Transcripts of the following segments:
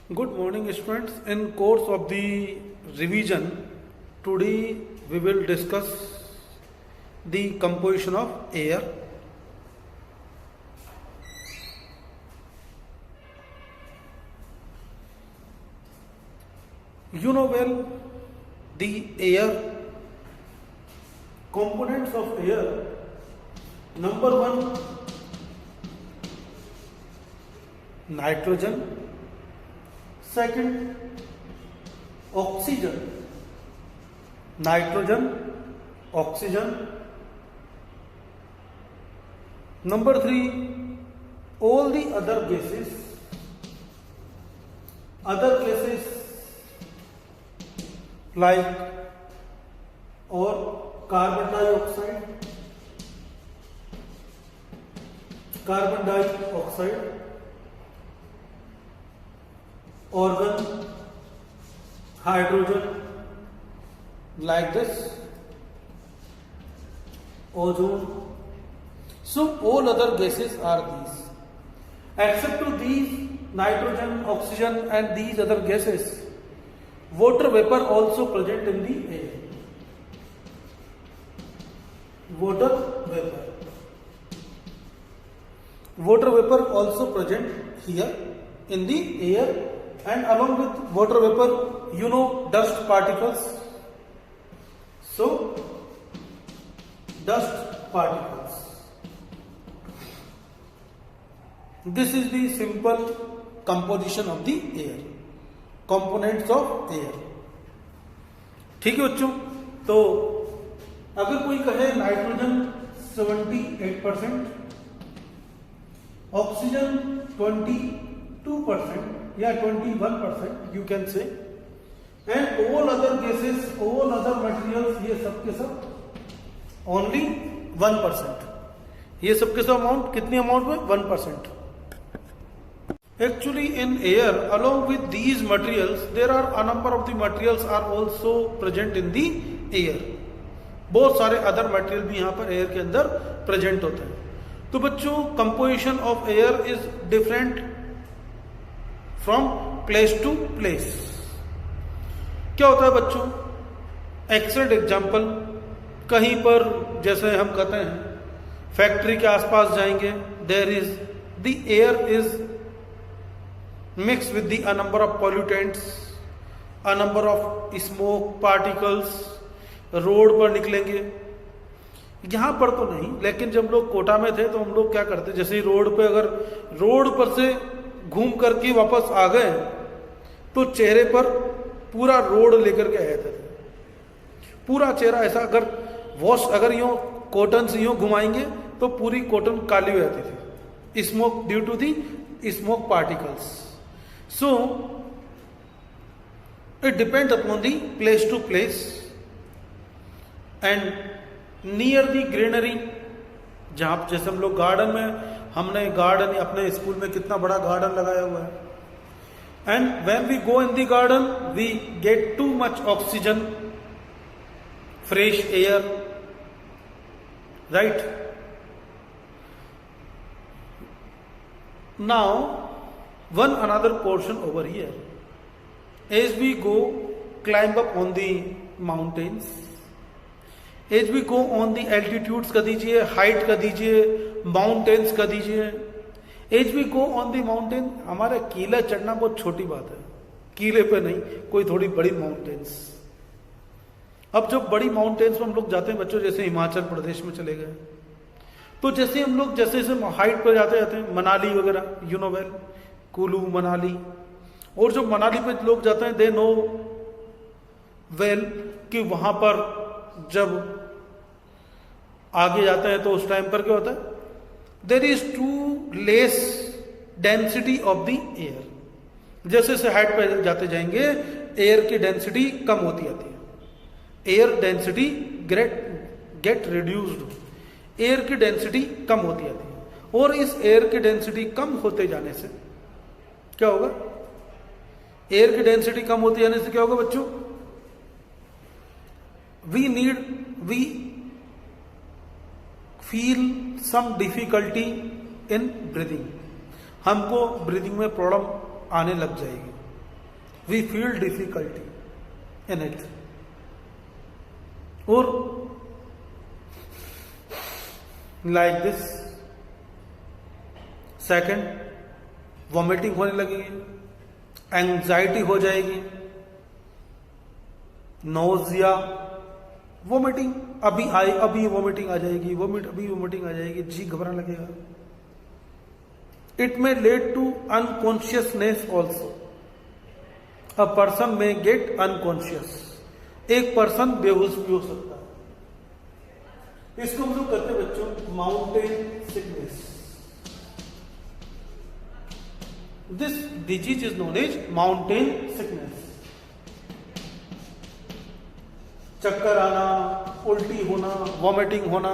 Good morning, students. In course of the revision, today we will discuss the composition of air. You know well the air components of air. Number one, nitrogen. Second, oxygen. Nitrogen, oxygen. Number three, all the other gases. Other gases like or carbon dioxide, organ, hydrogen, like this, ozone. So all other gases are these. Except to these, nitrogen, oxygen and these other gases, water vapor also present in the air. Water vapor also present here in the air, and along with water vapor, you know, dust particles. So, dust particles. This is the simple composition of the air, components of air. ठीक है बच्चों, तो अगर कोई कहे nitrogen 78%, oxygen 22% या 21%, you can say, and all other gases, all other materials, ये सब के सब only 1%. ये सब के सब अमाउंट कितनी अमाउंट में? 1%. Actually, in air, along with these materials, there are a number of the materials are also present in the air. बहुत सारे अदर मटेरियल भी यहाँ पर एयर के अंदर प्रेजेंट होते हैं. तो बच्चों, composition of air is different from place to place. क्या होता है बच्चों? एक्सेलेंट एग्जांपल, कहीं पर जैसे हम कहते हैं फैक्ट्री के आसपास जाएंगे, there is the air is mix with the a number of pollutants, a number of smoke particles. Road पर निकलेंगे, यहां पर तो नहीं, लेकिन जब लोग कोटा में थे तो हम लोग क्या करते, जैसे ही रोड पे अगर रोड पर से घूम करके वापस आ गए तो चेहरे पर पूरा रोड लेकर के आए थे. पूरा चेहरा ऐसा, अगर वॉश अगर यूं कॉटन से यूं घुमाएंगे तो पूरी कॉटन काली हो जाती थी, smoke, due to the smoke particles. So it depend upon the place to place. And near the greenery, जहां जैसे हम लोग गार्डन में, हमने गार्डन अपने स्कूल में कितना बड़ा गार्डन लगाया हुआ है, and when we go in the garden we get too much oxygen, fresh air, right. Now one another portion over here, as we go climb up on the mountains, as we go on the altitudes का दीजिए, height का दीजिए, mountains का दीजिए. As we go on the mountain, हमारा किला चढ़ना बहुत छोटी बात है, किले पे नहीं, कोई थोड़ी बड़ी माउंटेन्स. अब जब बड़ी माउंटेन्स में हम लोग जाते हैं बच्चों, जैसे हिमाचल प्रदेश में चले गए, तो जैसे हम लोग जैसे जैसे हाइट पर जाते हैं, मनाली वगैरह, you know well, Kullu Manali, और जो मनाली पे लोग जाते हैं दे नो वेल कि वहां पर जब आगे जाते हैं तो उस टाइम पर क्या होता है, there is too less density of the air. जैसे जैसे हाइट पर जाते जाएंगे एयर की डेंसिटी कम होती जाती है, air density gate reduced, air की डेंसिटी कम होती जाती है. और इस एयर की डेंसिटी कम होते जाने से क्या होगा? एयर की डेंसिटी कम होते जाने से क्या होगा बच्चों? we feel some difficulty in breathing. हमको ब्रीदिंग में प्रॉब्लम आने लग जाएगी. we feel difficulty in it. Or like this. Second, vomiting होने लगेगी, एंजाइटी हो जाएगी, नोजिया, वॉमिटिंग अभी आई अभी वॉमिटिंग आ जाएगी, अभी वॉमिटिंग आ जाएगी, जी घबराने लगेगा. It may lead to unconsciousness also. A person may get unconscious. एक पर्सन बेहोश भी हो सकता है. इसको हम लोग कहते हैं बच्चों mountain sickness. This disease is known as mountain sickness. चक्कर आना, उल्टी होना, वॉमिटिंग होना.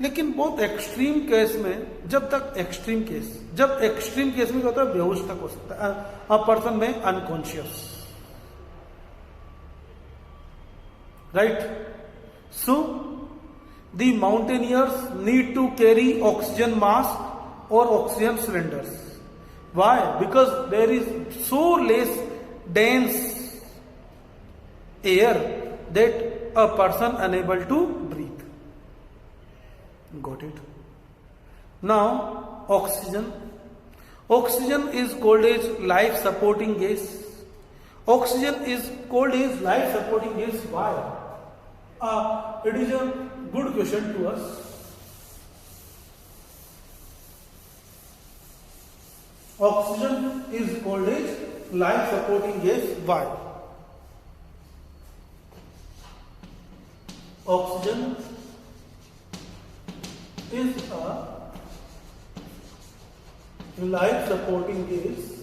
लेकिन बहुत एक्सट्रीम केस में, जब एक्सट्रीम केस में क्या होता है, बेहोश तक हो सकता है. अ पर्सन में unconscious. Right. So the mountaineers need to carry oxygen mask और oxygen cylinders. Why? Because there is so less dense air that a person unable to breathe. Got it? Now oxygen. Oxygen is called as life supporting gas. Oxygen is called as life supporting gas. Why? It is a good question to us. Oxygen is called as life supporting gas. Why? Oxygen is a life supporting gas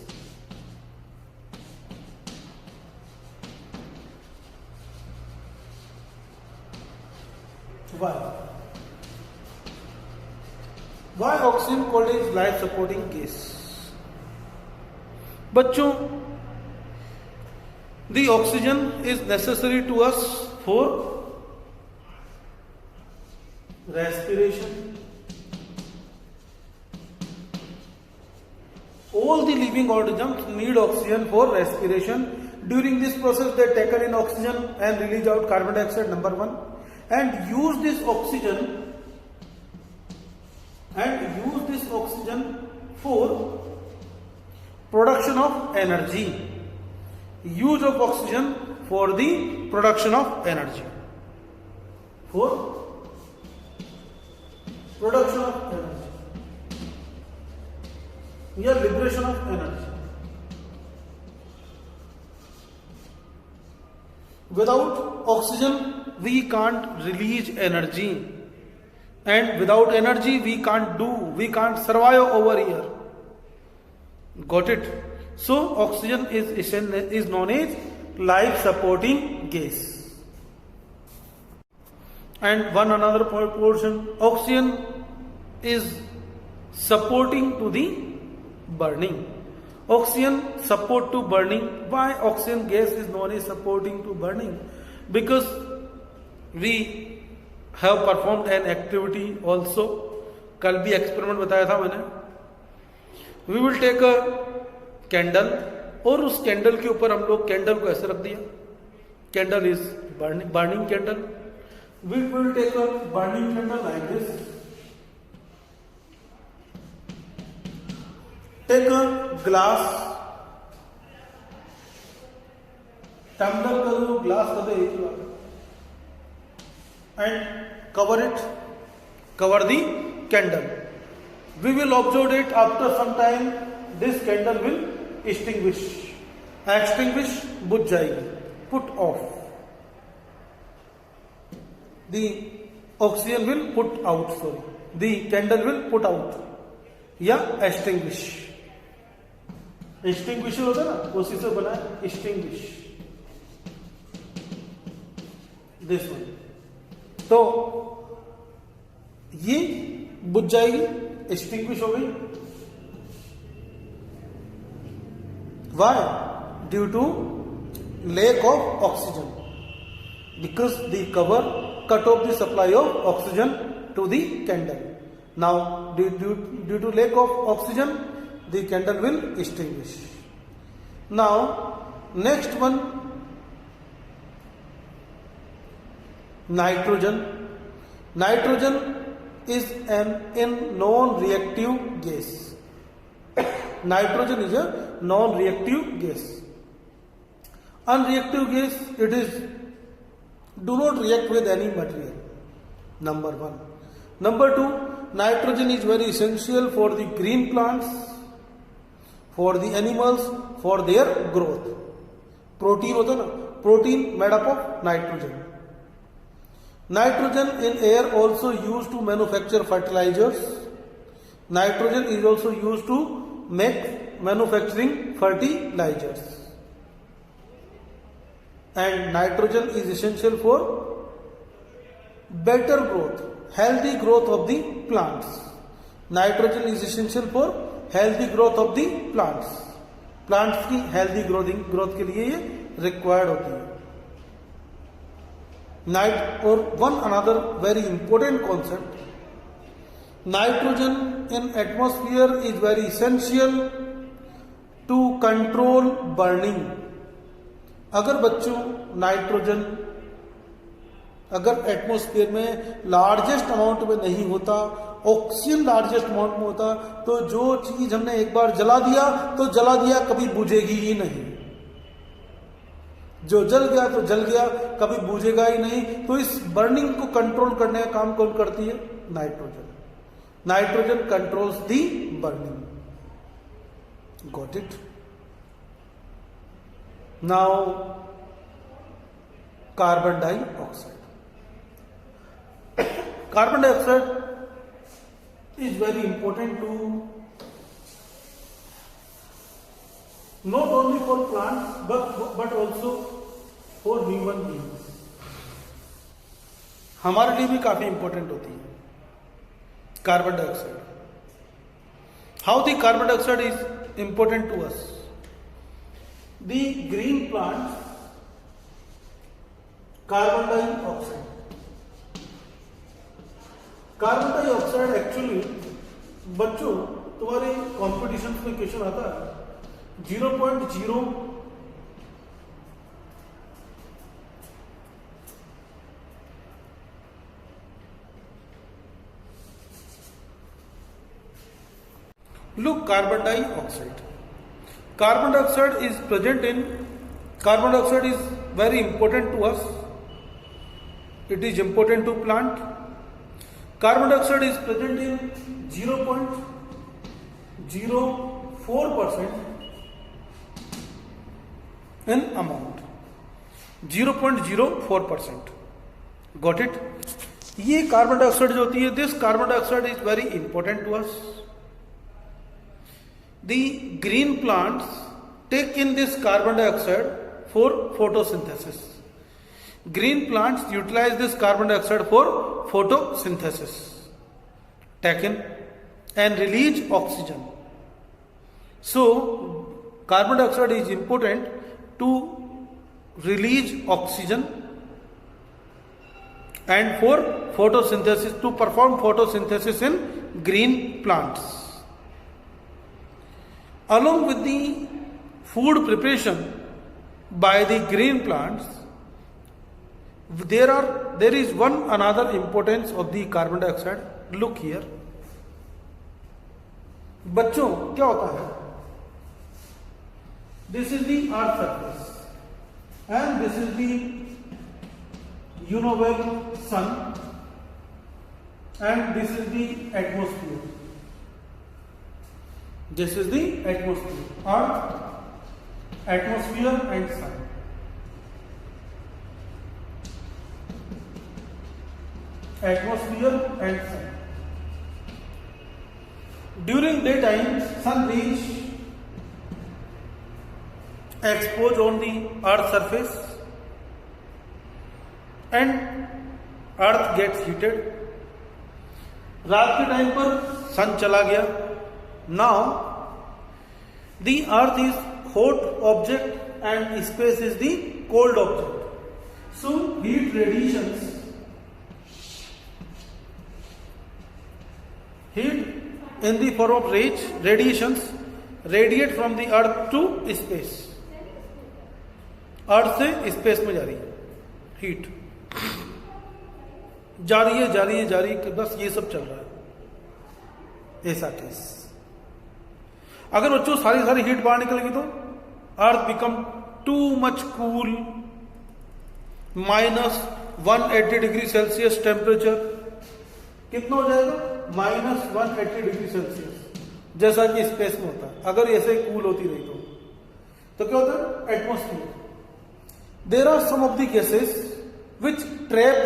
why oxygen called as life supporting gas? बच्चों, the oxygen is necessary to us for respiration. All the living organisms need oxygen for respiration. During this process, they take in oxygen and release out carbon dioxide, number one, and use this oxygen for production of energy. Use of oxygen for the production of energy. For production of energy. Here liberation of energy. Without oxygen we can't release energy, and without energy we can't survive over here. Got it? So oxygen is known as life supporting gas. And one another portion, oxygen is supporting to the burning. Oxygen support to burning. Why oxygen gas is known as supporting to burning? Because we have performed an activity also. कल भी experiment बताया था मैंने. We will take a candle, और उस candle के ऊपर हम लोग कैंडल को ऐसे रख दिया. Candle is burning candle. We will take a burning candle like this. Take a glass, tumbler कर दो, glass कर दो, एक बार, and cover it, cover the candle. We will observe it after some time. This candle will extinguish. बुझ जाएगी. Put off. The oxygen will put out. The candle will put out. या extinguish. Extinguisher होता है ना, उसी से बना है extinguish. This one. तो ये बुझ जाएगी, extinguish हो गई. Why? Due to lack of oxygen. Because the cover cut off the supply of oxygen to the candle. Now, due to lack of oxygen, the candle will extinguish. Now next one, nitrogen. Nitrogen is an non-reactive gas. Nitrogen is a non-reactive gas. Unreactive gas, it is do not react with any material. Number one. Number two, nitrogen is very essential for the green plants, for the animals, for their growth. Protein होता ना, protein made up of nitrogen. Nitrogen in air also used to manufacture fertilizers. Nitrogen is also used to make manufacturing fertilizers. And nitrogen is essential for better growth, healthy growth of the plants. Nitrogen is essential for healthy growth of the plants. Plants की healthy growth के लिए ये required होती है. और one another very important concept, nitrogen in atmosphere is very essential to control burning. अगर बच्चों nitrogen अगर एटमॉस्फेयर में लार्जेस्ट अमाउंट में नहीं होता, ऑक्सीजन लार्जेस्ट अमाउंट में होता, तो जो चीज हमने एक बार जला दिया तो जला दिया, कभी बुझेगी ही नहीं. जो जल गया तो जल गया, कभी बुझेगा ही नहीं. तो इस बर्निंग को कंट्रोल करने का काम कौन करती है? Nitrogen. Nitrogen controls the burning. Got it? Now carbon dioxide. Carbon dioxide is very important to not only for plants but also for human beings. हमारे लिए भी काफी इंपॉर्टेंट होती है carbon dioxide. How the carbon dioxide is important to us? The green plants, carbon dioxide. Carbon dioxide actually बच्चों तुम्हारे competition में question आता है 0.0 look, carbon dioxide. Carbon dioxide is present in, carbon dioxide is very important to us. It is important to plant. Carbon dioxide is present in 0.04% in amount. 0.04%. Got it? ये carbon dioxide जो होती है, this carbon dioxide is very important to us. The green plants take in this carbon dioxide for photosynthesis. Green plants utilize this carbon dioxide for photosynthesis. Take in and release oxygen. So, carbon dioxide is important to release oxygen and for photosynthesis, to perform photosynthesis in green plants. Along with the food preparation by the green plants, there is one another importance of the carbon dioxide. Look here. बच्चों क्या होता है? This is the earth surface and this is the universal sun and this is the atmosphere. This is the atmosphere, earth, atmosphere and sun. Atmosphere and sun. During daytime, sun rays expose on the earth surface and earth gets heated. रात के time पर सन चला गया. Now the earth is hot object and space is the cold object. So heat radiations, heat in the form of radiations radiate from the earth to space, earth से space में जा रही है हीट, जा रही है, बस ये सब चल रहा है। ऐसा केस, अगर बच्चों सारी हीट बाहर निकलेगी तो earth become too much cool, -180 degree Celsius temperature, कितना हो जाएगा? -180 डिग्री सेल्सियस, जैसा कि स्पेस में होता है। अगर ऐसे कूल होती रही तो क्या होता है? Atmosphere. There are some of the gases which trap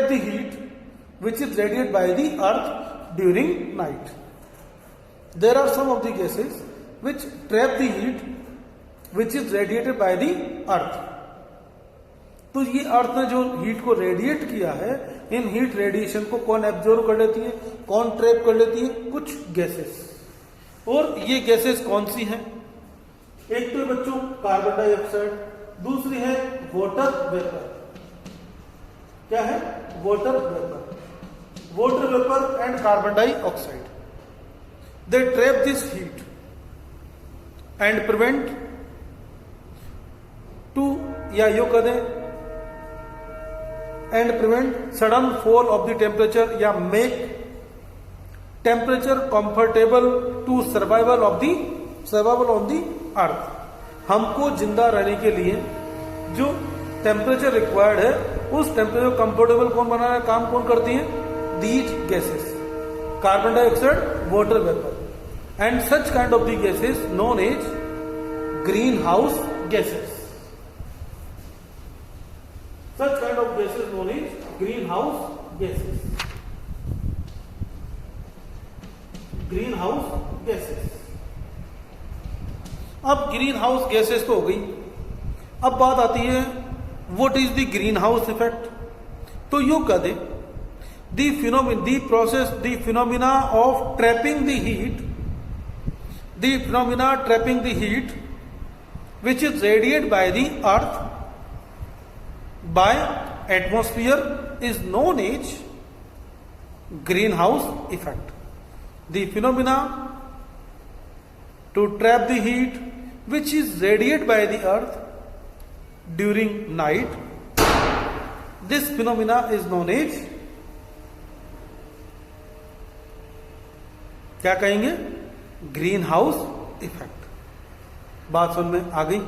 the heat which is radiated by the earth during night. There are some of the gases which trap the heat which is radiated by the earth. तो ये अर्थ ने जो heat को radiate किया है, इन heat radiation को कौन absorb कर लेती है, कौन ट्रैप कर लेती है? कुछ गैसेस। और ये गैसेस कौन सी हैं? एक तो बच्चों कार्बन डाइऑक्साइड, दूसरी है वाटर वेपर। क्या है? Water vapour and carbon dioxide. They trap this heat and prevent to, या यो कह दें, and prevent sudden fall of the temperature, या make temperature comfortable to survival on the earth. हमको जिंदा रहने के लिए जो टेम्परेचर रिक्वायर्ड है, उस टेम्परेचर कंफर्टेबल कौन बनाना काम कौन करती है? These gases, carbon dioxide, water vapour, and such kind of the gases known as greenhouse gases. Such kind of gases known as greenhouse gases. Greenhouse gases. अब greenhouse gases तो हो गई, अब बात आती है what is the greenhouse effect. तो यू कह दे the phenomena of trapping the heat which is radiated by the earth by atmosphere is known as greenhouse effect. The phenomena to trap the heat which is radiated by the earth during night, this phenomena is known as, क्या कहेंगे? Green house effect. बात समझ में आ गई?